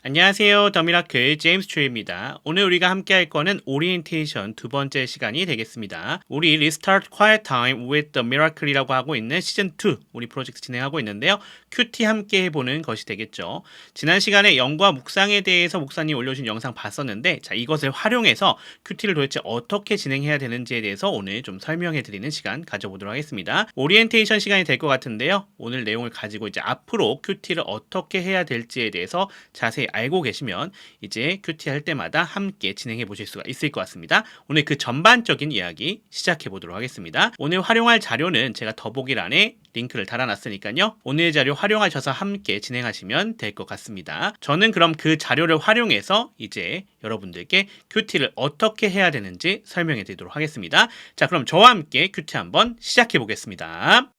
안녕하세요. 더미라클 제임스 초입니다. 오늘 우리가 함께 할 거는 오리엔테이션 두 번째 시간이 되겠습니다. 우리 Restart Quiet Time with the Miracle이라고 하고 있는 시즌 2 우리 프로젝트 진행하고 있는데요. 큐티 함께 해보는 것이 되겠죠. 지난 시간에 영과 묵상에 대해서 목사님이 올려준 영상 봤었는데 자 이것을 활용해서 큐티를 도대체 어떻게 진행해야 되는지에 대해서 오늘 좀 설명해 드리는 시간 가져보도록 하겠습니다. 오리엔테이션 시간이 될 것 같은데요. 오늘 내용을 가지고 이제 앞으로 큐티를 어떻게 해야 될지에 대해서 자세히 알고 계시면 이제 큐티 할 때마다 함께 진행해 보실 수가 있을 것 같습니다. 오늘 그 전반적인 이야기 시작해 보도록 하겠습니다. 오늘 활용할 자료는 제가 더보기란에 링크를 달아놨으니까요. 오늘 자료 활용하셔서 함께 진행하시면 될 것 같습니다. 저는 그럼 그 자료를 활용해서 이제 여러분들께 큐티를 어떻게 해야 되는지 설명해 드리도록 하겠습니다. 자, 그럼 저와 함께 큐티 한번 시작해 보겠습니다.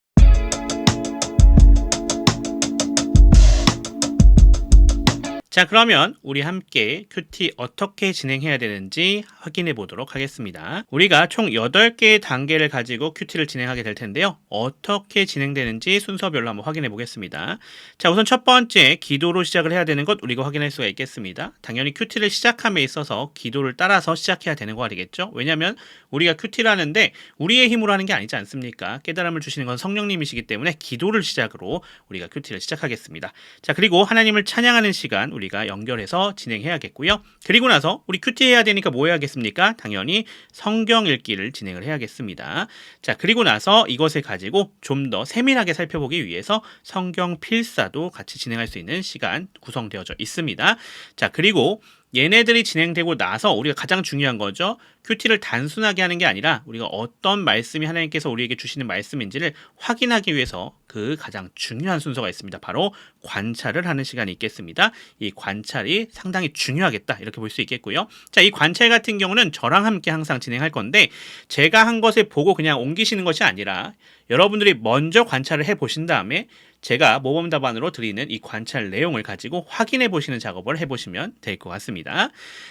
자, 그러면 우리 함께 큐티 어떻게 진행해야 되는지 확인해 보도록 하겠습니다. 우리가 총 8개의 단계를 가지고 큐티를 진행하게 될 텐데요. 어떻게 진행되는지 순서별로 한번 확인해 보겠습니다. 자, 우선 첫 번째 기도로 시작을 해야 되는 것 우리가 확인할 수가 있겠습니다. 당연히 큐티를 시작함에 있어서 기도를 따라서 시작해야 되는 거가 되겠죠. 왜냐하면 우리가 큐티를 하는데 우리의 힘으로 하는 게 아니지 않습니까? 깨달음을 주시는 건 성령님이시기 때문에 기도를 시작으로 우리가 큐티를 시작하겠습니다. 자, 그리고 하나님을 찬양하는 시간 우리가 연결해서 진행해야겠고요. 그리고 나서 우리 큐티 해야 되니까 뭐 해야겠습니까? 당연히 성경 읽기를 진행을 해야겠습니다. 자, 그리고 나서 이것을 가지고 좀 더 세밀하게 살펴보기 위해서 성경 필사도 같이 진행할 수 있는 시간 구성되어져 있습니다. 자, 그리고 얘네들이 진행되고 나서 우리가 가장 중요한 거죠. 큐티를 단순하게 하는 게 아니라 우리가 어떤 말씀이 하나님께서 우리에게 주시는 말씀인지를 확인하기 위해서 그 가장 중요한 순서가 있습니다. 바로 관찰을 하는 시간이 있겠습니다. 이 관찰이 상당히 중요하겠다 이렇게 볼 수 있겠고요. 자, 이 관찰 같은 경우는 저랑 함께 항상 진행할 건데 제가 한 것을 보고 그냥 옮기시는 것이 아니라 여러분들이 먼저 관찰을 해보신 다음에 제가 모범 답안으로 드리는 이 관찰 내용을 가지고 확인해 보시는 작업을 해보시면 될 것 같습니다.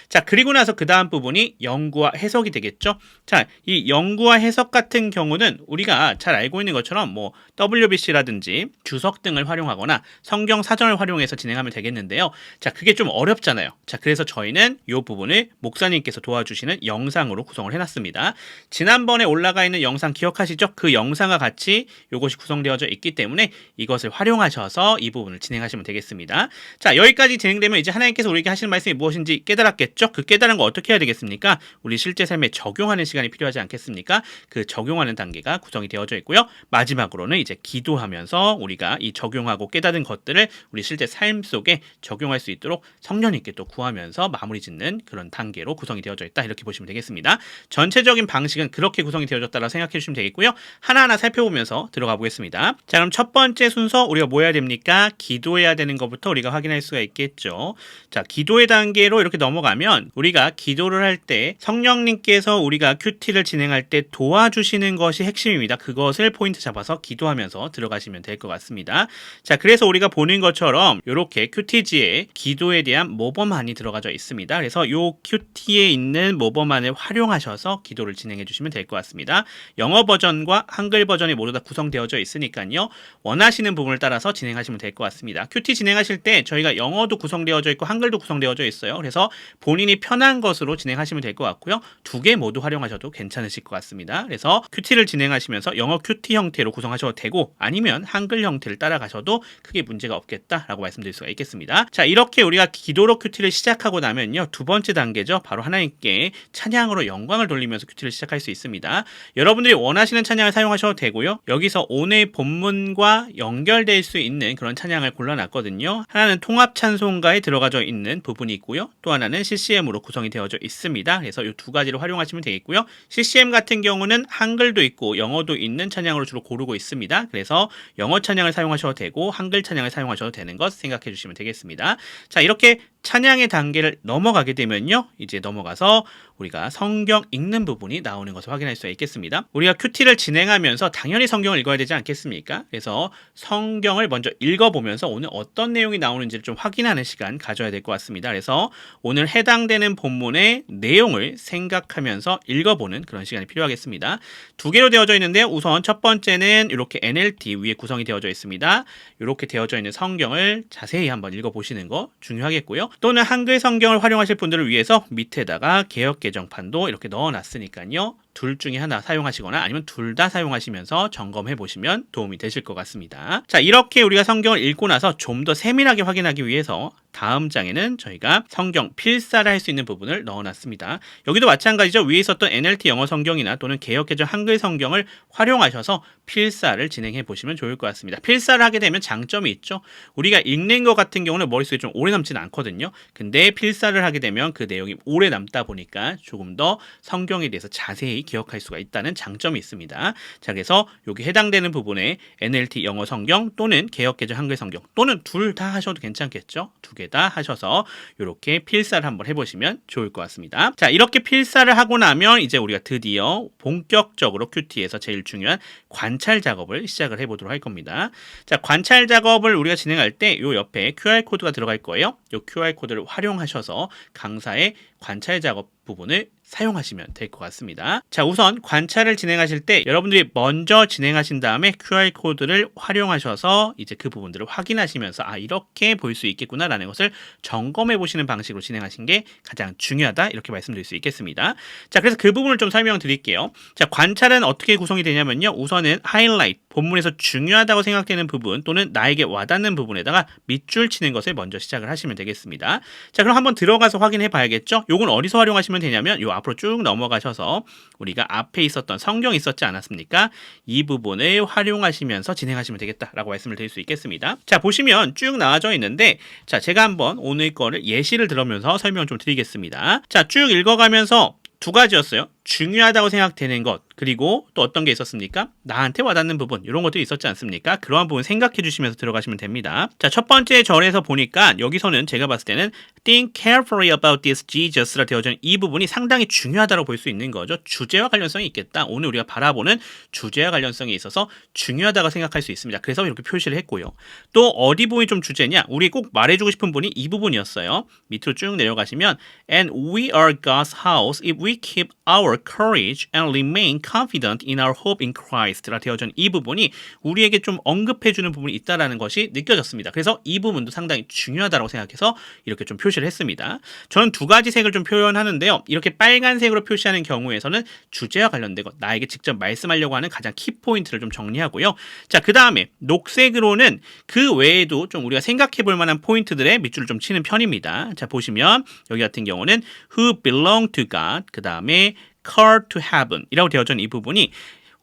자, 그리고 나서 그 다음 부분이 연구와 해석이 되겠죠. 자, 이 연구와 해석 같은 경우는 우리가 잘 알고 있는 것처럼 뭐 WBC라든지 주석 등을 활용하거나 성경 사전을 활용해서 진행하면 되겠는데요. 자, 그게 좀 어렵잖아요. 자, 그래서 저희는 이 부분을 목사님께서 도와주시는 영상으로 구성을 해놨습니다. 지난번에 올라가 있는 영상 기억하시죠? 그 영상과 같이 이것이 구성되어져 있기 때문에 이것을 활용하셔서 이 부분을 진행하시면 되겠습니다. 자, 여기까지 진행되면 이제 하나님께서 우리에게 하시는 말씀이 무엇인지 깨달았겠죠? 그 깨달은 거 어떻게 해야 되겠습니까? 우리 실제 삶에 적용하는 시간이 필요하지 않겠습니까? 그 적용하는 단계가 구성이 되어져 있고요. 마지막으로는 이제 기도하면서 우리가 이 적용하고 깨달은 것들을 우리 실제 삶 속에 적용할 수 있도록 성령님께 또 구하면서 마무리 짓는 그런 단계로 구성이 되어져 있다. 이렇게 보시면 되겠습니다. 전체적인 방식은 그렇게 구성이 되어졌다고 생각해 주시면 되겠고요. 하나하나 살펴보면서 들어가 보겠습니다. 자, 그럼 첫 번째 순서 우리가 뭐 해야 됩니까? 기도해야 되는 것부터 우리가 확인할 수가 있겠죠. 자, 기도의 단계로 이렇게 넘어가면 우리가 기도를 할 때 성령님께서 우리가 큐티를 진행할 때 도와주시는 것이 핵심입니다. 그것을 포인트 잡아서 기도하면서 들어가시면 될 것 같습니다. 자, 그래서 우리가 보는 것처럼 이렇게 큐티지에 기도에 대한 모범안이 들어가져 있습니다. 그래서 이 큐티에 있는 모범안을 활용하셔서 기도를 진행해 주시면 될 것 같습니다. 영어 버전과 한글 버전이 모두 다 구성되어져 있으니까요. 원하시는 부분을 따라서 진행하시면 될 것 같습니다. 큐티 진행하실 때 저희가 영어도 구성되어져 있고 한글도 구성되어져 있어요. 그래서 본인이 편한 것으로 진행하시면 될 것 같고요. 두 개 모두 활용하셔도 괜찮으실 것 같습니다. 그래서 큐티를 진행하시면서 영어 큐티 형태로 구성하셔도 되고 아니면 한글 형태를 따라가셔도 크게 문제가 없겠다라고 말씀드릴 수가 있겠습니다. 자, 이렇게 우리가 기도로 큐티를 시작하고 나면요. 두 번째 단계죠. 바로 하나님께 찬양으로 영광을 돌리면서 큐티를 시작할 수 있습니다. 여러분들이 원하시는 찬양을 사용하셔도 되고요. 여기서 오늘 본문과 연결될 수 있는 그런 찬양을 골라놨거든요. 하나는 통합 찬송가에 들어가져 있는 부분이 있고요. 또 하나는 CCM으로 구성이 되어져 있습니다. 그래서 이 두 가지를 활용하시면 되겠고요. CCM 같은 경우는 한글도 있고 영어도 있는 찬양으로 주로 고르고 있습니다. 그래서 영어 찬양을 사용하셔도 되고 한글 찬양을 사용하셔도 되는 것 생각해 주시면 되겠습니다. 자, 이렇게 찬양의 단계를 넘어가게 되면요. 이제 넘어가서 우리가 성경 읽는 부분이 나오는 것을 확인할 수가 있겠습니다. 우리가 큐티를 진행하면서 당연히 성경을 읽어야 되지 않겠습니까? 그래서 성경을 먼저 읽어보면서 오늘 어떤 내용이 나오는지를 좀 확인하는 시간 가져야 될 것 같습니다. 그래서 오늘 해당되는 본문의 내용을 생각하면서 읽어보는 그런 시간이 필요하겠습니다. 두 개로 되어져 있는데요. 우선 첫 번째는 이렇게 NLT 위에 구성이 되어져 있습니다. 이렇게 되어져 있는 성경을 자세히 한번 읽어보시는 거 중요하겠고요. 또는 한글 성경을 활용하실 분들을 위해서 밑에다가 개역 개정판도 이렇게 넣어놨으니까요. 둘 중에 하나 사용하시거나 아니면 둘 다 사용하시면서 점검해 보시면 도움이 되실 것 같습니다. 자, 이렇게 우리가 성경을 읽고 나서 좀 더 세밀하게 확인하기 위해서 다음 장에는 저희가 성경 필사를 할 수 있는 부분을 넣어놨습니다. 여기도 마찬가지죠. 위에 있었던 NLT 영어 성경이나 또는 개역개정 한글 성경을 활용하셔서 필사를 진행해 보시면 좋을 것 같습니다. 필사를 하게 되면 장점이 있죠. 우리가 읽는 것 같은 경우는 머릿속에 좀 오래 남지는 않거든요. 근데 필사를 하게 되면 그 내용이 오래 남다 보니까 조금 더 성경에 대해서 자세히 기억할 수가 있다는 장점이 있습니다. 자, 그래서 여기 해당되는 부분에 NLT 영어 성경 또는 개역개정 한글 성경 또는 둘 다 하셔도 괜찮겠죠. 두 개 다 하셔서 이렇게 필사를 한번 해보시면 좋을 것 같습니다. 자, 이렇게 필사를 하고 나면 이제 우리가 드디어 본격적으로 큐티에서 제일 중요한 관찰 작업을 시작을 해보도록 할 겁니다. 자, 관찰 작업을 우리가 진행할 때 이 옆에 QR코드가 들어갈 거예요. 이 QR코드를 활용하셔서 강사의 관찰 작업 부분을 사용하시면 될 것 같습니다. 자, 우선 관찰을 진행하실 때 여러분들이 먼저 진행하신 다음에 QR코드를 활용하셔서 이제 그 부분들을 확인하시면서 이렇게 볼 수 있겠구나라는 것을 점검해 보시는 방식으로 진행하신 게 가장 중요하다, 이렇게 말씀드릴 수 있겠습니다. 자, 그래서 그 부분을 좀 설명드릴게요. 자, 관찰은 어떻게 구성이 되냐면요. 우선은 하이라이트, 본문에서 중요하다고 생각되는 부분 또는 나에게 와닿는 부분에다가 밑줄 치는 것을 먼저 시작을 하시면 되겠습니다. 자, 그럼 한번 들어가서 확인해 봐야겠죠? 요건 어디서 활용하시면 되냐면 요 앞으로 쭉 넘어가셔서 우리가 앞에 있었던 성경이 있었지 않았습니까? 이 부분을 활용하시면서 진행하시면 되겠다라고 말씀을 드릴 수 있겠습니다. 자, 보시면 쭉 나와져 있는데, 자, 제가 한번 오늘 거를 예시를 들으면서 설명 좀 드리겠습니다. 자, 쭉 읽어가면서 두 가지였어요. 중요하다고 생각되는 것, 그리고 또 어떤 게 있었습니까? 나한테 와닿는 부분, 이런 것들이 있었지 않습니까? 그러한 부분 생각해 주시면서 들어가시면 됩니다. 자, 첫 번째 절에서 보니까 여기서는 제가 봤을 때는 Think carefully about this Jesus라 되어진 이 부분이 상당히 중요하다고 볼 수 있는 거죠. 주제와 관련성이 있겠다. 오늘 우리가 바라보는 주제와 관련성이 있어서 중요하다고 생각할 수 있습니다. 그래서 이렇게 표시를 했고요. 또 어디 부분이 좀 주제냐? 우리 꼭 말해주고 싶은 부분이 이 부분이었어요. 밑으로 쭉 내려가시면 And we are God's house if we keep our courage and remain confident in our hope in Christ라 되어진 이 부분이 우리에게 좀 언급해주는 부분이 있다는 것이 느껴졌습니다. 그래서 이 부분도 상당히 중요하다고 생각해서 이렇게 좀 표시를 했습니다. 저는 두 가지 색을 좀 표현하는데요. 이렇게 빨간색으로 표시하는 경우에서는 주제와 관련된 것, 나에게 직접 말씀하려고 하는 가장 키포인트를 좀 정리하고요. 자, 그 다음에 녹색으로는 그 외에도 좀 우리가 생각해 볼 만한 포인트들의 밑줄을 좀 치는 편입니다. 자, 보시면 여기 같은 경우는 who belong to God, 그 다음에 called to heaven 이라고 되어져 있는 이 부분이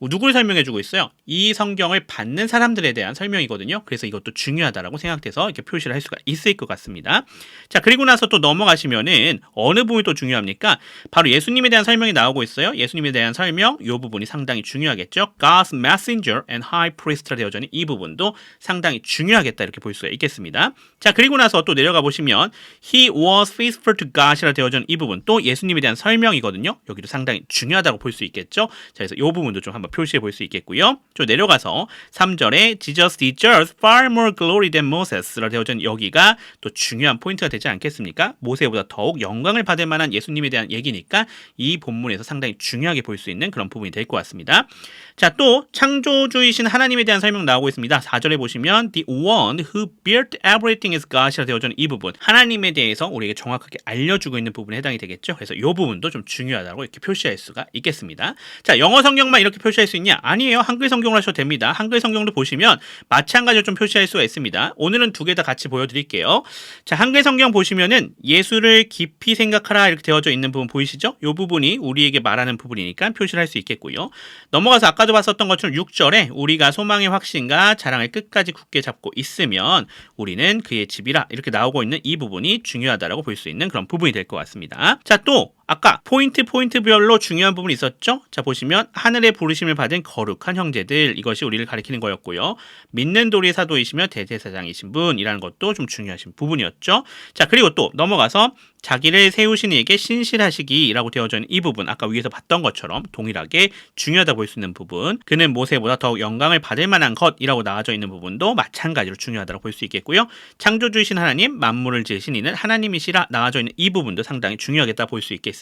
누구를 설명해주고 있어요? 이 성경을 받는 사람들에 대한 설명이거든요. 그래서 이것도 중요하다라고 생각돼서 이렇게 표시를 할 수가 있을 것 같습니다. 자, 그리고 나서 또 넘어가시면은 어느 부분이 또 중요합니까? 바로 예수님에 대한 설명이 나오고 있어요. 예수님에 대한 설명, 이 부분이 상당히 중요하겠죠. God's messenger and high priest라 되어져 있는 이 부분도 상당히 중요하겠다, 이렇게 볼 수가 있겠습니다. 자, 그리고 나서 또 내려가 보시면 He was faithful to God이라 되어져 있는 이 부분, 또 예수님에 대한 설명이거든요. 여기도 상당히 중요하다고 볼 수 있겠죠. 자, 그래서 이 부분도 좀 한번 표시해 볼 수 있겠고요. 좀 내려가서 3절에 Jesus deserves far more glory than Moses라 되어져 있는 여기가 또 중요한 포인트가 되지 않겠습니까? 모세보다 더욱 영광을 받을 만한 예수님에 대한 얘기니까 이 본문에서 상당히 중요하게 볼 수 있는 그런 부분이 될 것 같습니다. 자, 또 창조주이신 하나님에 대한 설명 나오고 있습니다. 4절에 보시면 The one who built everything is God이라 되어져 있는 이 부분, 하나님에 대해서 우리에게 정확하게 알려주고 있는 부분에 해당이 되겠죠. 그래서 이 부분도 좀 중요하다고 이렇게 표시할 수가 있겠습니다. 자, 영어 성경만 이렇게 표시할 수 있냐? 아니에요. 한글 성경을 하셔도 됩니다. 한글 성경도 보시면 마찬가지로 좀 표시할 수가 있습니다. 오늘은 두 개 다 같이 보여드릴게요. 자, 한글 성경 보시면은 예수를 깊이 생각하라 이렇게 되어져 있는 부분 보이시죠? 이 부분이 우리에게 말하는 부분이니까 표시를 할 수 있겠고요. 넘어가서 아까도 봤었던 것처럼 6절에 우리가 소망의 확신과 자랑을 끝까지 굳게 잡고 있으면 우리는 그의 집이라 이렇게 나오고 있는 이 부분이 중요하다라고 볼 수 있는 그런 부분이 될 것 같습니다. 자, 또 아까 포인트별로 중요한 부분이 있었죠? 자, 보시면 하늘의 부르심을 받은 거룩한 형제들, 이것이 우리를 가리키는 거였고요. 믿는 도리의 사도이시며 대제사장이신 분이라는 것도 좀 중요하신 부분이었죠. 자, 그리고 또 넘어가서 자기를 세우신 이에게 신실하시기라고 되어져 있는 이 부분, 아까 위에서 봤던 것처럼 동일하게 중요하다 볼 수 있는 부분, 그는 모세보다 더욱 영광을 받을 만한 것이라고 나와져 있는 부분도 마찬가지로 중요하다고 볼 수 있겠고요. 창조주이신 하나님, 만물을 지으신 이는 하나님이시라 나와져 있는 이 부분도 상당히 중요하겠다 볼 수 있겠습니다.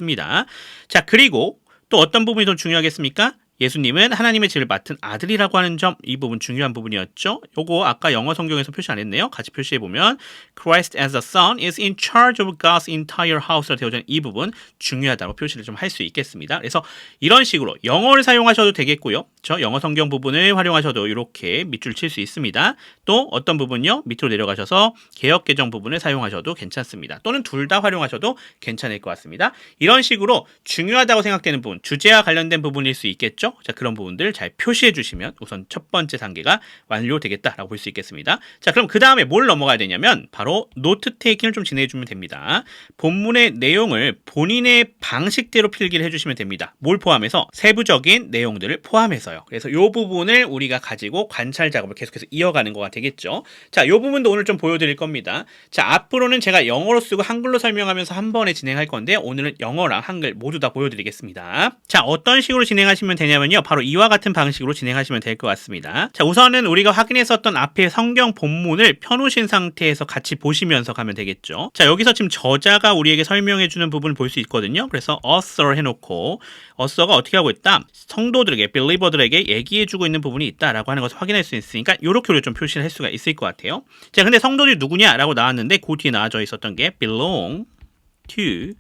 자, 그리고 또 어떤 부분이 더 중요하겠습니까? 예수님은 하나님의 집을 맡은 아들이라고 하는 점, 이 부분 중요한 부분이었죠. 요거 아까 영어 성경에서 표시 안 했네요. 같이 표시해보면 Christ as the Son is in charge of God's entire house로 되어져 있는 이 부분 중요하다고 표시를 좀 할 수 있겠습니다. 그래서 이런 식으로 영어를 사용하셔도 되겠고요. 저 영어 성경 부분을 활용하셔도 이렇게 밑줄 칠 수 있습니다. 또 어떤 부분요? 밑으로 내려가셔서 개역 개정 부분을 사용하셔도 괜찮습니다. 또는 둘 다 활용하셔도 괜찮을 것 같습니다. 이런 식으로 중요하다고 생각되는 부분, 주제와 관련된 부분일 수 있겠죠? 자, 그런 부분들 잘 표시해 주시면 우선 첫 번째 단계가 완료되겠다라고 볼 수 있겠습니다. 자, 그럼 그 다음에 뭘 넘어가야 되냐면 바로 노트 테이킹을 좀 진행해 주면 됩니다. 본문의 내용을 본인의 방식대로 필기를 해주시면 됩니다. 뭘 포함해서? 세부적인 내용들을 포함해서요. 그래서 이 부분을 우리가 가지고 관찰 작업을 계속해서 이어가는 거가 되겠죠. 자, 이 부분도 오늘 좀 보여드릴 겁니다. 자, 앞으로는 제가 영어로 쓰고 한글로 설명하면서 한 번에 진행할 건데 오늘은 영어랑 한글 모두 다 보여드리겠습니다. 자, 어떤 식으로 진행하시면 되냐면요. 바로 이와 같은 방식으로 진행하시면 될 것 같습니다. 자, 우선은 우리가 확인했었던 앞에 성경 본문을 펴놓으신 상태에서 같이 보시면서 가면 되겠죠. 자, 여기서 지금 저자가 우리에게 설명해주는 부분을 볼 수 있거든요. 그래서 author 해놓고 author가 어떻게 하고 있다? 성도들에게, believer들에게 얘기해주고 있는 부분이 있다라고 하는 것을 확인할 수 있으니까 이렇게 우리가 좀 표시를 할 수가 있을 것 같아요. 자, 근데 성도들이 누구냐라고 나왔는데 그 뒤에 나와져 있었던 게 belong to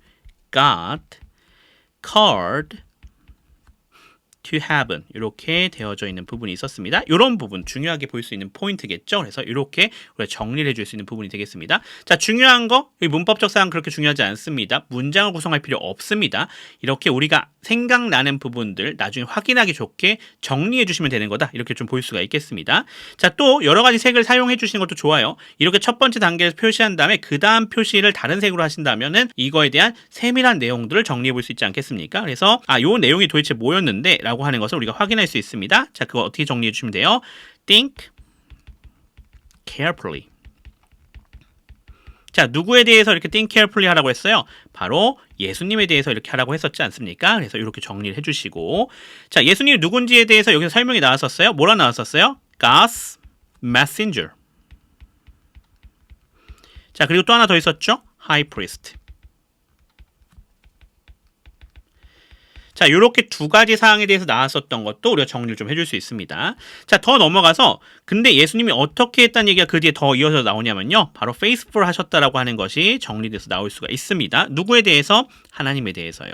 God, called to heaven 이렇게 되어져 있는 부분이 있었습니다. 이런 부분 중요하게 볼 수 있는 포인트겠죠. 그래서 이렇게 우리가 정리를 해줄 수 있는 부분이 되겠습니다. 자, 중요한 거 문법적 사항 그렇게 중요하지 않습니다. 문장을 구성할 필요 없습니다. 이렇게 우리가 생각나는 부분들 나중에 확인하기 좋게 정리해 주시면 되는 거다. 이렇게 좀 볼 수가 있겠습니다. 자, 또 여러 가지 색을 사용해 주시는 것도 좋아요. 이렇게 첫 번째 단계에서 표시한 다음에 그 다음 표시를 다른 색으로 하신다면은 이거에 대한 세밀한 내용들을 정리해 볼 수 있지 않겠습니까? 그래서 요 내용이 도대체 뭐였는데 라고 하는 것을 우리가 확인할 수 있습니다. 자, 그거 어떻게 정리해 주시면 돼요? Think carefully. 자, 누구에 대해서 이렇게 think carefully 하라고 했어요? 바로 예수님에 대해서 이렇게 하라고 했었지 않습니까? 그래서 이렇게 정리를 해주시고, 자, 예수님이 누군지에 대해서 여기서 설명이 나왔었어요. 뭐라 나왔었어요? God's messenger. 자, 그리고 또 하나 더 있었죠? High priest. 자, 이렇게 두 가지 사항에 대해서 나왔었던 것도 우리가 정리를 좀 해줄 수 있습니다. 자, 더 넘어가서 근데 예수님이 어떻게 했다는 얘기가 그 뒤에 더 이어서 나오냐면요. 바로 faithful 하셨다라고 하는 것이 정리돼서 나올 수가 있습니다. 누구에 대해서? 하나님에 대해서요.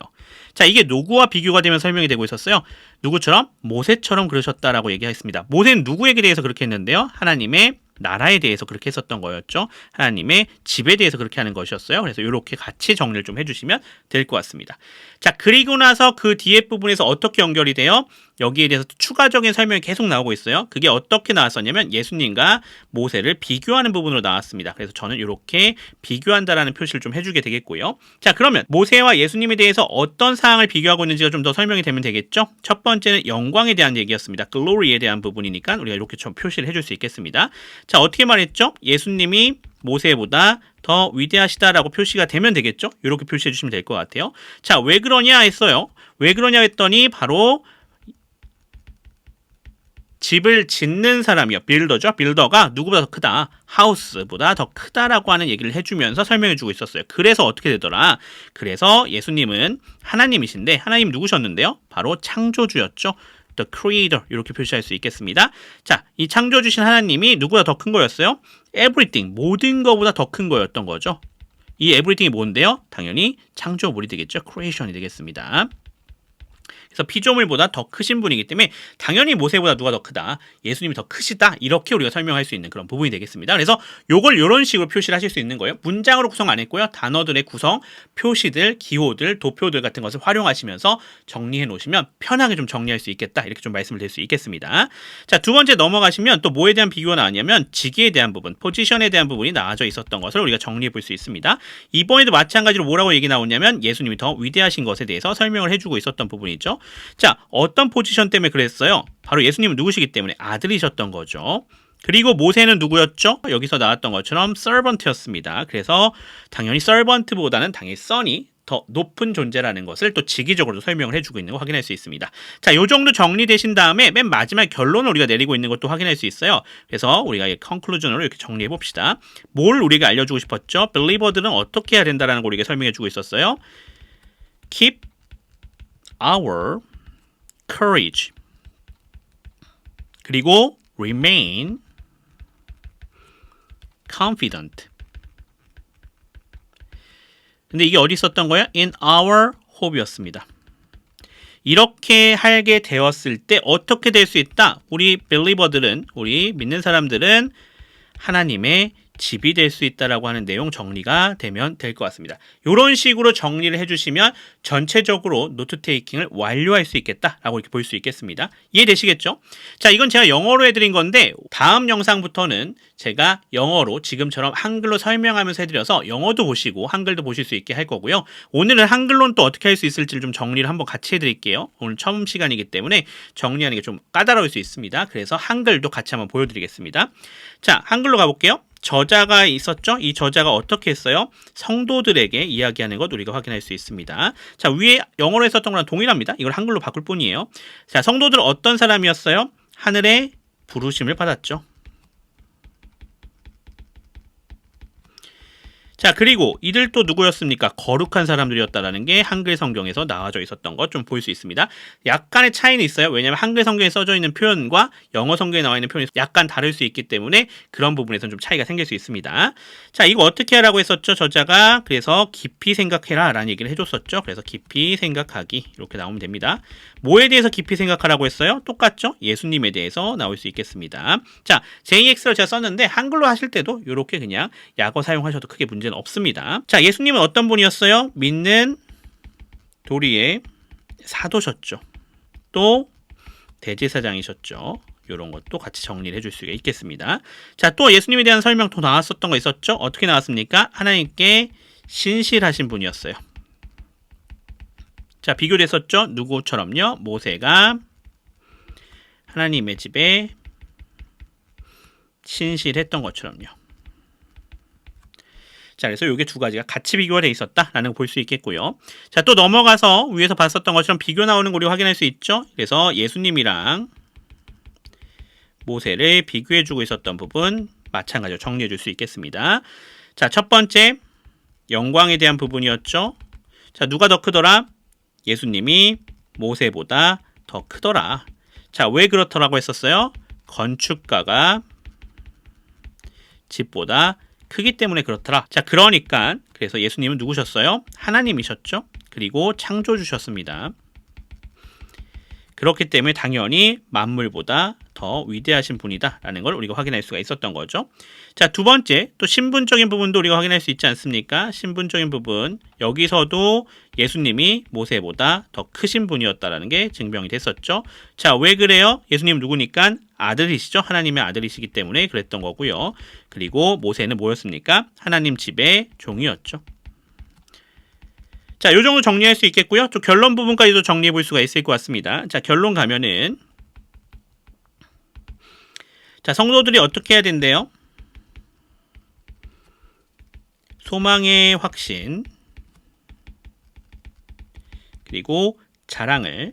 자, 이게 누구와 비교가 되면 설명이 되고 있었어요? 누구처럼? 모세처럼 그러셨다라고 얘기했습니다. 모세는 누구에게 대해서 그렇게 했는데요? 하나님의 나라에 대해서 그렇게 했었던 거였죠. 하나님의 집에 대해서 그렇게 하는 것이었어요. 그래서 이렇게 같이 정리를 좀 해주시면 될 것 같습니다. 자, 그리고 나서 그 뒤에 부분에서 어떻게 연결이 돼요? 여기에 대해서 추가적인 설명이 계속 나오고 있어요. 그게 어떻게 나왔었냐면 예수님과 모세를 비교하는 부분으로 나왔습니다. 그래서 저는 이렇게 비교한다라는 표시를 좀 해주게 되겠고요. 자, 그러면 모세와 예수님에 대해서 어떤 사항을 비교하고 있는지가 좀 더 설명이 되면 되겠죠. 첫 번째는 영광에 대한 얘기였습니다. glory에 대한 부분이니까 우리가 이렇게 좀 표시를 해줄 수 있겠습니다. 자, 어떻게 말했죠? 예수님이 모세보다 더 위대하시다라고 표시가 되면 되겠죠? 이렇게 표시해 주시면 될 것 같아요. 자, 왜 그러냐 했어요. 왜 그러냐 했더니 바로 집을 짓는 사람이요. 빌더죠. 빌더가 누구보다 더 크다. 하우스보다 더 크다라고 하는 얘기를 해주면서 설명해 주고 있었어요. 그래서 어떻게 되더라? 그래서 예수님은 하나님이신데 하나님 누구셨는데요? 바로 창조주였죠. The Creator 이렇게 표시할 수 있겠습니다. 자, 이 창조주신 하나님이 누구보다 더 큰 거였어요? Everything, 모든 것보다 더 큰 거였던 거죠. 이 everything이 뭔데요? 당연히 창조물이 되겠죠. Creation이 되겠습니다. 그래서 피조물보다 더 크신 분이기 때문에 당연히 모세보다 누가 더 크다. 예수님이 더 크시다. 이렇게 우리가 설명할 수 있는 그런 부분이 되겠습니다. 그래서 요걸 이런 식으로 표시를 하실 수 있는 거예요. 문장으로 구성 안 했고요. 단어들의 구성, 표시들, 기호들, 도표들 같은 것을 활용하시면서 정리해 놓으시면 편하게 좀 정리할 수 있겠다. 이렇게 좀 말씀을 드릴 수 있겠습니다. 자, 두 번째 넘어가시면 또 뭐에 대한 비교가 나왔냐면 직위에 대한 부분, 포지션에 대한 부분이 나와져 있었던 것을 우리가 정리해 볼 수 있습니다. 이번에도 마찬가지로 뭐라고 얘기 나오냐면 예수님이 더 위대하신 것에 대해서 설명을 해주고 있었던 부분이죠. 자, 어떤 포지션 때문에 그랬어요? 바로 예수님은 누구시기 때문에 아들이셨던 거죠. 그리고 모세는 누구였죠? 여기서 나왔던 것처럼 servant였습니다. 그래서 당연히 servant보다는 당연히 son이 더 높은 존재라는 것을 또 직위적으로도 설명을 해주고 있는 거 확인할 수 있습니다. 자, 요 정도 정리되신 다음에 맨 마지막 결론을 우리가 내리고 있는 것도 확인할 수 있어요. 그래서 우리가 이 컨클루전으로 이렇게 정리해 봅시다. 뭘 우리가 알려주고 싶었죠? believer들은 어떻게 해야 된다는 걸 우리가 설명해 주고 있었어요. Keep our courage. 그리고 remain confident. 근데 이게 어디 있었던 거야? in our hope이었습니다. 이렇게 하게 되었을 때 어떻게 될 수 있다? 우리 believer들은, 우리 믿는 사람들은 하나님의 집이 될 수 있다라고 하는 내용 정리가 되면 될 것 같습니다. 이런 식으로 정리를 해주시면 전체적으로 노트 테이킹을 완료할 수 있겠다라고 이렇게 볼 수 있겠습니다. 이해되시겠죠? 자, 이건 제가 영어로 해드린 건데 다음 영상부터는 제가 영어로 지금처럼 한글로 설명하면서 해드려서 영어도 보시고 한글도 보실 수 있게 할 거고요. 오늘은 한글로는 또 어떻게 할 수 있을지를 좀 정리를 한번 같이 해드릴게요. 오늘 처음 시간이기 때문에 정리하는 게 좀 까다로울 수 있습니다. 그래서 한글도 같이 한번 보여드리겠습니다. 자, 한글로 가볼게요. 저자가 있었죠? 이 저자가 어떻게 했어요? 성도들에게 이야기하는 것 우리가 확인할 수 있습니다. 자, 위에 영어로 했었던 거랑 동일합니다. 이걸 한글로 바꿀 뿐이에요. 자, 성도들은 어떤 사람이었어요? 하늘의 부르심을 받았죠. 자, 그리고 이들 또 누구였습니까? 거룩한 사람들이었다라는 게 한글 성경에서 나와져 있었던 것 좀 볼 수 있습니다. 약간의 차이는 있어요. 왜냐하면 한글 성경에 써져 있는 표현과 영어 성경에 나와 있는 표현이 약간 다를 수 있기 때문에 그런 부분에서는 좀 차이가 생길 수 있습니다. 자, 이거 어떻게 하라고 했었죠? 저자가 그래서 깊이 생각해라 라는 얘기를 해줬었죠. 그래서 깊이 생각하기 이렇게 나오면 됩니다. 뭐에 대해서 깊이 생각하라고 했어요? 똑같죠? 예수님에 대해서 나올 수 있겠습니다. 자, JX를 제가 썼는데 한글로 하실 때도 이렇게 그냥 약어 사용하셔도 크게 문제는 없습니다. 자, 예수님은 어떤 분이었어요? 믿는 도리의 사도셨죠. 또 대제사장이셨죠. 이런 것도 같이 정리를 해줄 수가 있겠습니다. 자, 또 예수님에 대한 설명 또 나왔었던 거 있었죠? 어떻게 나왔습니까? 하나님께 신실하신 분이었어요. 자, 비교됐었죠? 누구처럼요? 모세가 하나님의 집에 신실했던 것처럼요. 자, 그래서 이게 두 가지가 같이 비교가 돼 있었다라는 걸 볼 수 있겠고요. 자, 또 넘어가서 위에서 봤었던 것처럼 비교 나오는 거 우리가 확인할 수 있죠. 그래서 예수님이랑 모세를 비교해주고 있었던 부분 마찬가지로 정리해 줄 수 있겠습니다. 자, 첫 번째 영광에 대한 부분이었죠. 자, 누가 더 크더라? 예수님이 모세보다 더 크더라. 자, 왜 그렇더라고 했었어요? 건축가가 집보다 크기 때문에 그렇더라. 자, 그러니까 그래서 예수님은 누구셨어요? 하나님이셨죠. 그리고 창조주셨습니다. 그렇기 때문에 당연히 만물보다 더 위대하신 분이다라는 걸 우리가 확인할 수가 있었던 거죠. 자, 두 번째 또 신분적인 부분도 우리가 확인할 수 있지 않습니까? 신분적인 부분 여기서도 예수님이 모세보다 더 크신 분이었다라는 게 증명이 됐었죠. 자, 왜 그래요? 예수님 누구니까 아들이시죠. 하나님의 아들이시기 때문에 그랬던 거고요. 그리고 모세는 뭐였습니까? 하나님 집의 종이었죠. 자, 요 정도 정리할 수 있겠고요. 또 결론 부분까지도 정리해 볼 수가 있을 것 같습니다. 자, 결론 가면은 자, 성도들이 어떻게 해야 된대요? 소망의 확신 그리고 자랑을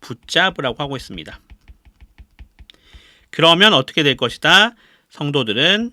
붙잡으라고 하고 있습니다. 그러면 어떻게 될 것이다? 성도들은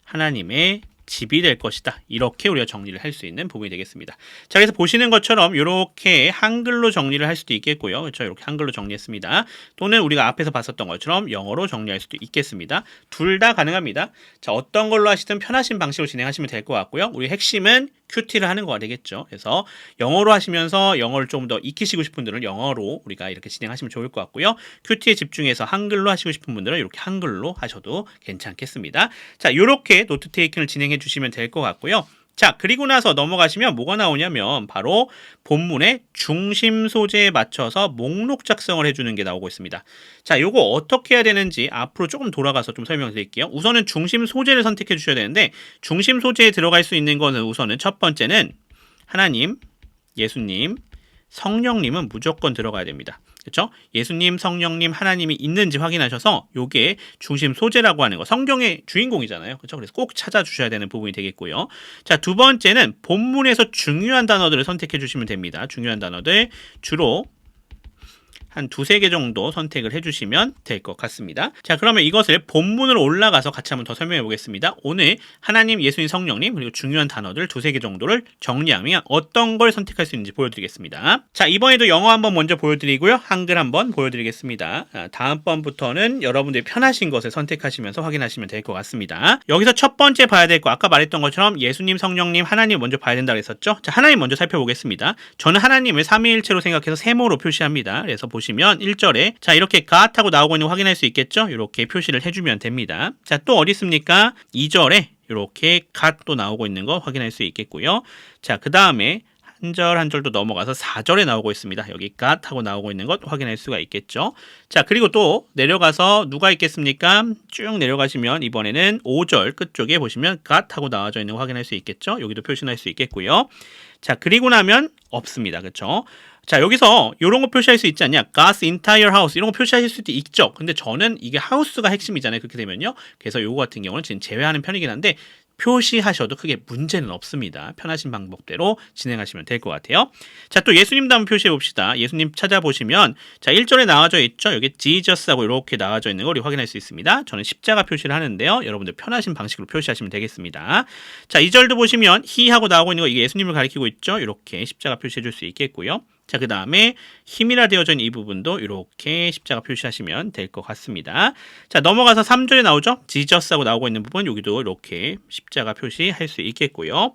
하나님의 집이 될 것이다. 이렇게 우리가 정리를 할 수 있는 부분이 되겠습니다. 자, 그래서 보시는 것처럼 이렇게 한글로 정리를 할 수도 있겠고요. 그렇죠? 이렇게 한글로 정리했습니다. 또는 우리가 앞에서 봤었던 것처럼 영어로 정리할 수도 있겠습니다. 둘 다 가능합니다. 자, 어떤 걸로 하시든 편하신 방식으로 진행하시면 될 것 같고요. 우리 핵심은 큐티를 하는 거가 되겠죠. 그래서 영어로 하시면서 영어를 좀 더 익히시고 싶은 분들은 영어로 우리가 이렇게 진행하시면 좋을 것 같고요. 큐티에 집중해서 한글로 하시고 싶은 분들은 이렇게 한글로 하셔도 괜찮겠습니다. 자, 이렇게 노트 테이킹을 진행해 주시면 될 것 같고요. 자, 그리고 나서 넘어가시면 뭐가 나오냐면 바로 본문의 중심 소재에 맞춰서 목록 작성을 해주는 게 나오고 있습니다. 자, 요거 어떻게 해야 되는지 앞으로 조금 돌아가서 좀 설명드릴게요. 우선은 중심 소재를 선택해 주셔야 되는데 중심 소재에 들어갈 수 있는 거는 우선은 첫 번째는 하나님, 예수님, 성령님은 무조건 들어가야 됩니다. 그렇죠? 예수님, 성령님, 하나님이 있는지 확인하셔서 요게 중심 소재라고 하는 거 성경의 주인공이잖아요. 그렇죠? 그래서 꼭 찾아주셔야 되는 부분이 되겠고요. 자, 두 번째는 본문에서 중요한 단어들을 선택해 주시면 됩니다. 중요한 단어들 주로 한 두세 개 정도 선택을 해주시면 될 것 같습니다. 자, 그러면 이것을 본문으로 올라가서 같이 한번 더 설명해 보겠습니다. 오늘 하나님, 예수님, 성령님 그리고 중요한 단어들 두세 개 정도를 정리하면 어떤 걸 선택할 수 있는지 보여드리겠습니다. 자, 이번에도 영어 한번 먼저 보여드리고요. 한글 한번 보여드리겠습니다. 다음번부터는 여러분들이 편하신 것을 선택하시면서 확인하시면 될 것 같습니다. 여기서 첫 번째 봐야 될 거 아까 말했던 것처럼 예수님, 성령님, 하나님 먼저 봐야 된다고 했었죠. 자, 하나님 먼저 살펴보겠습니다. 저는 하나님을 삼위일체로 생각해서 세모로 표시합니다. 그래서 보시면 1절에 자, 이렇게 God 하고 나오고 있는 거 확인할 수 있겠죠? 이렇게 표시를 해주면 됩니다. 자, 또 어디 있습니까? 2절에 이렇게 God 또 나오고 있는 거 확인할 수 있겠고요. 자, 그 다음에 한 절 한 절도 넘어가서 4절에 나오고 있습니다. 여기 God 하고 나오고 있는 것 확인할 수가 있겠죠. 자, 그리고 또 내려가서 누가 있겠습니까? 쭉 내려가시면 이번에는 5절 끝쪽에 보시면 God 하고 나와져 있는 거 확인할 수 있겠죠. 여기도 표시할 수 있겠고요. 자, 그리고 나면 없습니다. 그렇죠? 자, 여기서 이런 거 표시할 수 있지 않냐? God's entire house 이런 거 표시하실 수도 있죠. 근데 저는 이게 house가 핵심이잖아요. 그렇게 되면요. 그래서 요거 같은 경우는 지금 제외하는 편이긴 한데 표시하셔도 크게 문제는 없습니다. 편하신 방법대로 진행하시면 될 것 같아요. 자, 또 예수님도 한번 표시해 봅시다. 예수님 찾아보시면 자, 1절에 나와져 있죠. 여기 Jesus하고 이렇게 나와져 있는 걸 우리 확인할 수 있습니다. 저는 십자가 표시를 하는데요. 여러분들 편하신 방식으로 표시하시면 되겠습니다. 자, 2절도 보시면 He하고 나오고 있는 거 이게 예수님을 가리키고 있죠. 이렇게 십자가 표시해 줄 수 있겠고요. 자, 그 다음에 힘이라 되어져 있는 이 부분도 이렇게 십자가 표시하시면 될 것 같습니다. 자, 넘어가서 3절에 나오죠? 지저스하고 나오고 있는 부분 여기도 이렇게 십자가 표시할 수 있겠고요.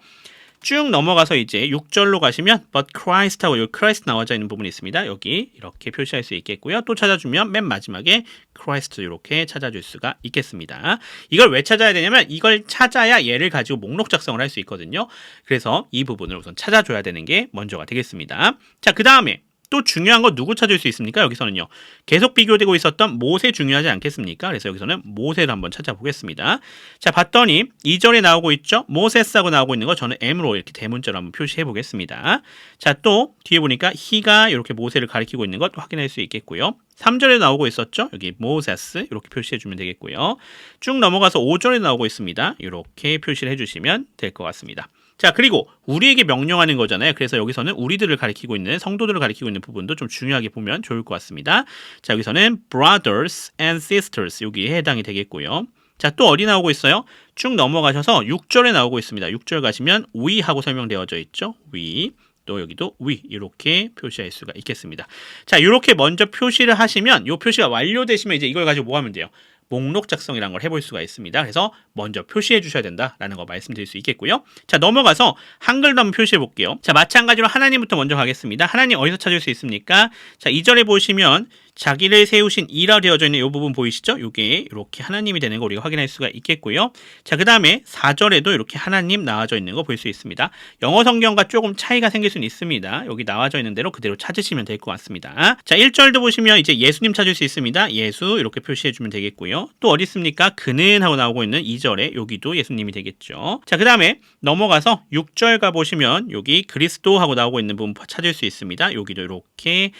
쭉 넘어가서 이제 6절로 가시면 But Christ하고 여기 Christ 나와져 있는 부분이 있습니다. 여기 이렇게 표시할 수 있겠고요. 또 찾아주면 맨 마지막에 Christ 이렇게 찾아줄 수가 있겠습니다. 이걸 왜 찾아야 되냐면 이걸 찾아야 얘를 가지고 목록 작성을 할 수 있거든요. 그래서 이 부분을 우선 찾아줘야 되는 게 먼저가 되겠습니다. 자, 그 다음에 또 중요한 거 누구 찾을 수 있습니까? 여기서는요. 계속 비교되고 있었던 모세 중요하지 않겠습니까? 그래서 여기서는 모세를 한번 찾아보겠습니다. 자, 봤더니 2절에 나오고 있죠? 모세스하고 나오고 있는 거 저는 M으로 이렇게 대문자로 한번 표시해 보겠습니다. 자, 또 뒤에 보니까 He가 이렇게 모세를 가리키고 있는 것 확인할 수 있겠고요. 3절에 나오고 있었죠? 여기 모세스 이렇게 표시해 주면 되겠고요. 쭉 넘어가서 5절에 나오고 있습니다. 이렇게 표시를 해주시면 될 것 같습니다. 자, 그리고 우리에게 명령하는 거잖아요. 그래서 여기서는 우리들을 가리키고 있는 성도들을 가리키고 있는 부분도 좀 중요하게 보면 좋을 것 같습니다. 자, 여기서는 brothers and sisters 여기에 해당이 되겠고요. 자, 또 어디 나오고 있어요? 쭉 넘어가셔서 6절에 나오고 있습니다. 6절 가시면 we 하고 설명되어져 있죠. we. 또 여기도 we 이렇게 표시할 수가 있겠습니다. 자, 이렇게 먼저 표시를 하시면 이 표시가 완료되시면 이제 이걸 가지고 뭐 하면 돼요? 목록 작성이라는 걸 해볼 수가 있습니다. 그래서 먼저 표시해 주셔야 된다라는 거 말씀드릴 수 있겠고요. 자, 넘어가서 한글도 한번 표시해 볼게요. 자, 마찬가지로 하나님부터 먼저 가겠습니다. 하나님 어디서 찾을 수 있습니까? 자, 2절에 보시면 자기를 세우신 이라 되어져 있는 이 부분 보이시죠? 이게 이렇게 하나님이 되는 거 우리가 확인할 수가 있겠고요. 자, 그 다음에 4절에도 이렇게 하나님 나와져 있는 거 볼 수 있습니다. 영어 성경과 조금 차이가 생길 수는 있습니다. 여기 나와져 있는 대로 그대로 찾으시면 될 것 같습니다. 자, 1절도 보시면 이제 예수님 찾을 수 있습니다. 예수 이렇게 표시해 주면 되겠고요. 또 어디 있습니까? 그는 하고 나오고 있는 2절에 여기도 예수님이 되겠죠. 자, 그 다음에 넘어가서 6절 가보시면 여기 그리스도 하고 나오고 있는 부분 찾을 수 있습니다. 여기도 이렇게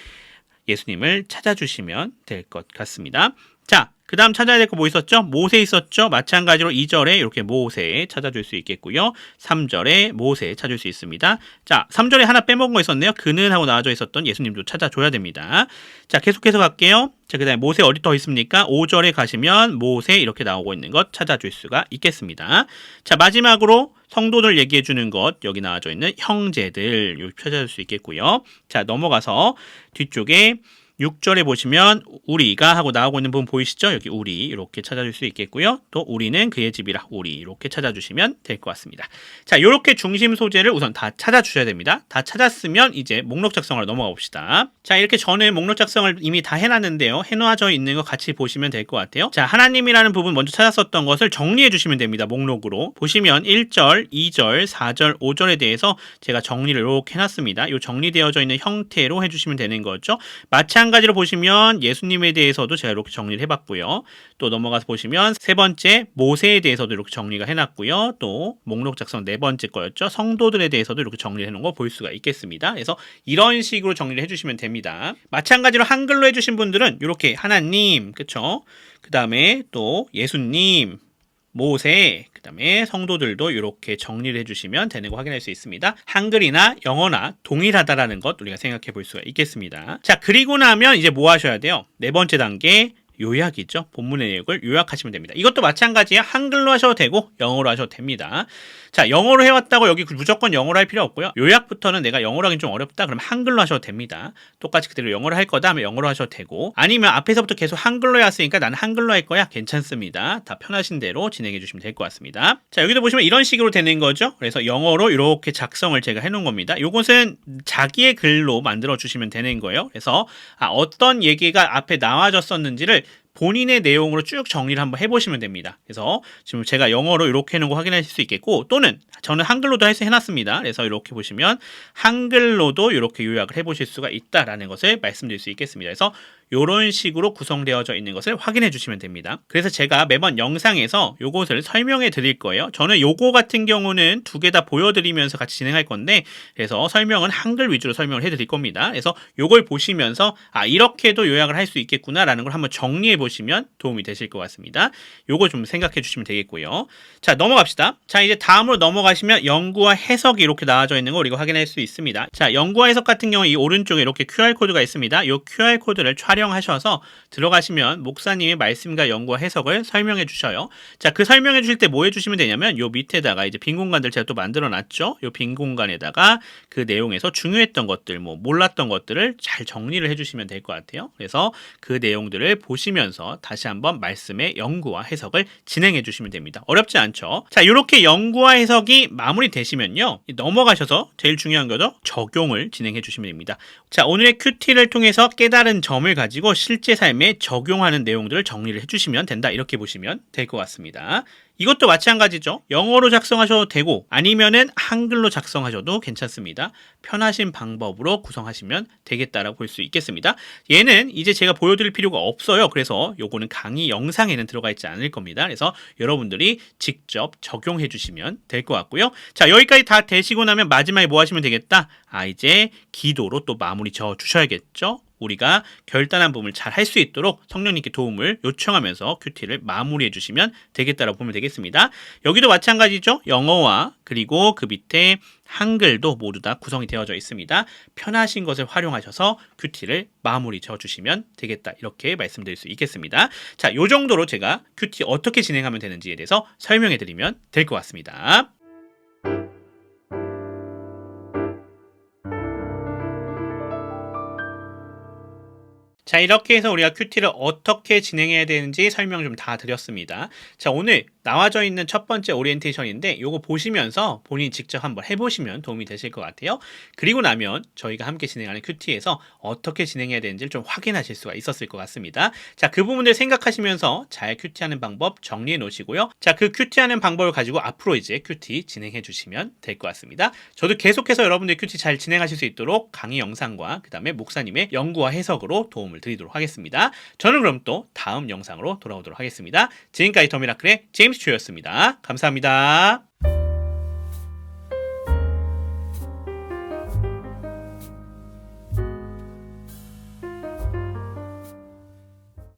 예수님을 찾아주시면 될 것 같습니다. 자, 그 다음 찾아야 될 거 뭐 있었죠? 모세 있었죠? 마찬가지로 2절에 이렇게 모세 찾아줄 수 있겠고요. 3절에 모세 찾을 수 있습니다. 자, 3절에 하나 빼먹은 거 있었네요. 그는 하고 나와져 있었던 예수님도 찾아줘야 됩니다. 자, 계속해서 갈게요. 자, 그 다음에 모세 어디 더 있습니까? 5절에 가시면 모세 이렇게 나오고 있는 것 찾아줄 수가 있겠습니다. 자, 마지막으로 성도들 얘기해 주는 것 여기 나와져 있는 형제들 여기 찾아줄 수 있겠고요. 자, 넘어가서 뒤쪽에 6절에 보시면 우리가 하고 나오고 있는 부분 보이시죠? 여기 우리 이렇게 찾아줄 수 있겠고요. 또 우리는 그의 집이라 우리 이렇게 찾아주시면 될 것 같습니다. 자, 이렇게 중심 소재를 우선 다 찾아주셔야 됩니다. 다 찾았으면 이제 목록 작성을 넘어가 봅시다. 자, 이렇게 저는 목록 작성을 이미 다 해놨는데요. 해놓아져 있는 거 같이 보시면 될 것 같아요. 자, 하나님이라는 부분 먼저 찾았었던 것을 정리해 주시면 됩니다. 목록으로. 보시면 1절, 2절, 4절, 5절에 대해서 제가 정리를 이렇게 해놨습니다. 이 정리되어져 있는 형태로 해주시면 되는 거죠. 마찬가지로 보시면 예수님에 대해서도 제가 이렇게 정리를 해봤고요. 또 넘어가서 보시면 세 번째 모세에 대해서도 이렇게 정리가 해놨고요. 또 목록 작성 네 번째 거였죠. 성도들에 대해서도 이렇게 정리해 놓은 거 볼 수가 있겠습니다. 그래서 이런 식으로 정리를 해주시면 됩니다. 마찬가지로 한글로 해주신 분들은 이렇게 하나님, 그쵸? 그 다음에 또 예수님, 모세, 그 다음에 성도들도 이렇게 정리를 해주시면 되는 거 확인할 수 있습니다. 한글이나 영어나 동일하다라는 것 우리가 생각해 볼 수가 있겠습니다. 자, 그리고 나면 이제 뭐 하셔야 돼요? 네 번째 단계 요약이죠. 본문의 내용을 요약하시면 됩니다. 이것도 마찬가지예요. 한글로 하셔도 되고 영어로 하셔도 됩니다. 자, 영어로 해왔다고 여기 무조건 영어로 할 필요 없고요. 요약부터는 내가 영어로 하긴 좀 어렵다 그러면 한글로 하셔도 됩니다. 똑같이 그대로 영어로 할 거다 하면 영어로 하셔도 되고, 아니면 앞에서부터 계속 한글로 해왔으니까 나는 한글로 할 거야, 괜찮습니다. 다 편하신 대로 진행해 주시면 될 것 같습니다. 자, 여기도 보시면 이런 식으로 되는 거죠. 그래서 영어로 이렇게 작성을 제가 해놓은 겁니다. 이것은 자기의 글로 만들어 주시면 되는 거예요. 그래서 어떤 얘기가 앞에 나와졌었는지를 본인의 내용으로 쭉 정리를 한번 해보시면 됩니다. 그래서 지금 제가 영어로 이렇게 해놓은 거 확인하실 수 있겠고, 또는 저는 한글로도 해놨습니다. 그래서 이렇게 보시면 한글로도 이렇게 요약을 해보실 수가 있다라는 것을 말씀드릴 수 있겠습니다. 그래서 이런 식으로 구성되어져 있는 것을 확인해 주시면 됩니다. 그래서 제가 매번 영상에서 요것을 설명해 드릴 거예요. 저는 요거 같은 경우는 두 개 다 보여드리면서 같이 진행할 건데, 그래서 설명은 한글 위주로 설명을 해 드릴 겁니다. 그래서 요걸 보시면서 이렇게도 요약을 할 수 있겠구나 라는 걸 한번 정리해 보시면 도움이 되실 것 같습니다. 요거 좀 생각해 주시면 되겠고요. 자, 넘어갑시다. 자, 이제 다음으로 넘어가시면 연구와 해석이 이렇게 나와져 있는 거 우리가 확인할 수 있습니다. 자, 연구와 해석 같은 경우 이 오른쪽에 이렇게 QR코드가 있습니다. 이 QR코드를 촬영하셔서 들어가시면 목사님의 말씀과 연구와 해석을 설명해 주셔요. 자, 그 설명해 주실 때 뭐 해주시면 되냐면 요 밑에다가 이제 빈 공간들 제가 또 만들어 놨죠. 요 빈 공간에다가 그 내용에서 중요했던 것들, 뭐 몰랐던 것들을 잘 정리를 해주시면 될 것 같아요. 그래서 그 내용들을 보시면서 다시 한번 말씀의 연구와 해석을 진행해 주시면 됩니다. 어렵지 않죠? 자, 이렇게 연구와 해석이 마무리되시면요, 넘어가셔서 제일 중요한 거죠. 적용을 진행해 주시면 됩니다. 자, 오늘의 큐티를 통해서 깨달은 점을 가지고 실제 삶에 적용하는 내용들을 정리를 해주시면 된다. 이렇게 보시면 될 것 같습니다. 이것도 마찬가지죠. 영어로 작성하셔도 되고 아니면은 한글로 작성하셔도 괜찮습니다. 편하신 방법으로 구성하시면 되겠다라고 볼 수 있겠습니다. 얘는 이제 제가 보여드릴 필요가 없어요. 그래서 요거는 강의 영상에는 들어가 있지 않을 겁니다. 그래서 여러분들이 직접 적용해 주시면 될 것 같고요. 자, 여기까지 다 되시고 나면 마지막에 뭐 하시면 되겠다? 이제 기도로 또 마무리 지어 주셔야겠죠. 우리가 결단한 부분을 잘 할 수 있도록 성령님께 도움을 요청하면서 큐티를 마무리해 주시면 되겠다라고 보면 되겠습니다. 여기도 마찬가지죠. 영어와 그리고 그 밑에 한글도 모두 다 구성이 되어져 있습니다. 편하신 것을 활용하셔서 큐티를 마무리 지어주시면 되겠다. 이렇게 말씀드릴 수 있겠습니다. 자, 요 정도로 제가 큐티 어떻게 진행하면 되는지에 대해서 설명해 드리면 될 것 같습니다. 자, 이렇게 해서 우리가 큐티를 어떻게 진행해야 되는지 설명 좀 다 드렸습니다. 자, 오늘 나와져 있는 첫 번째 오리엔테이션인데 이거 보시면서 본인이 직접 한번 해보시면 도움이 되실 것 같아요. 그리고 나면 저희가 함께 진행하는 큐티에서 어떻게 진행해야 되는지를 좀 확인하실 수가 있었을 것 같습니다. 자, 그 부분들 생각하시면서 잘 큐티하는 방법 정리해 놓으시고요. 자, 그 큐티하는 방법을 가지고 앞으로 이제 큐티 진행해 주시면 될 것 같습니다. 저도 계속해서 여러분들 큐티 잘 진행하실 수 있도록 강의 영상과 그 다음에 목사님의 연구와 해석으로 도움을 드리도록 하겠습니다. 저는 그럼 또 다음 영상으로 돌아오도록 하겠습니다. 지금까지 더 미라클의 제임스 초였습니다. 감사합니다.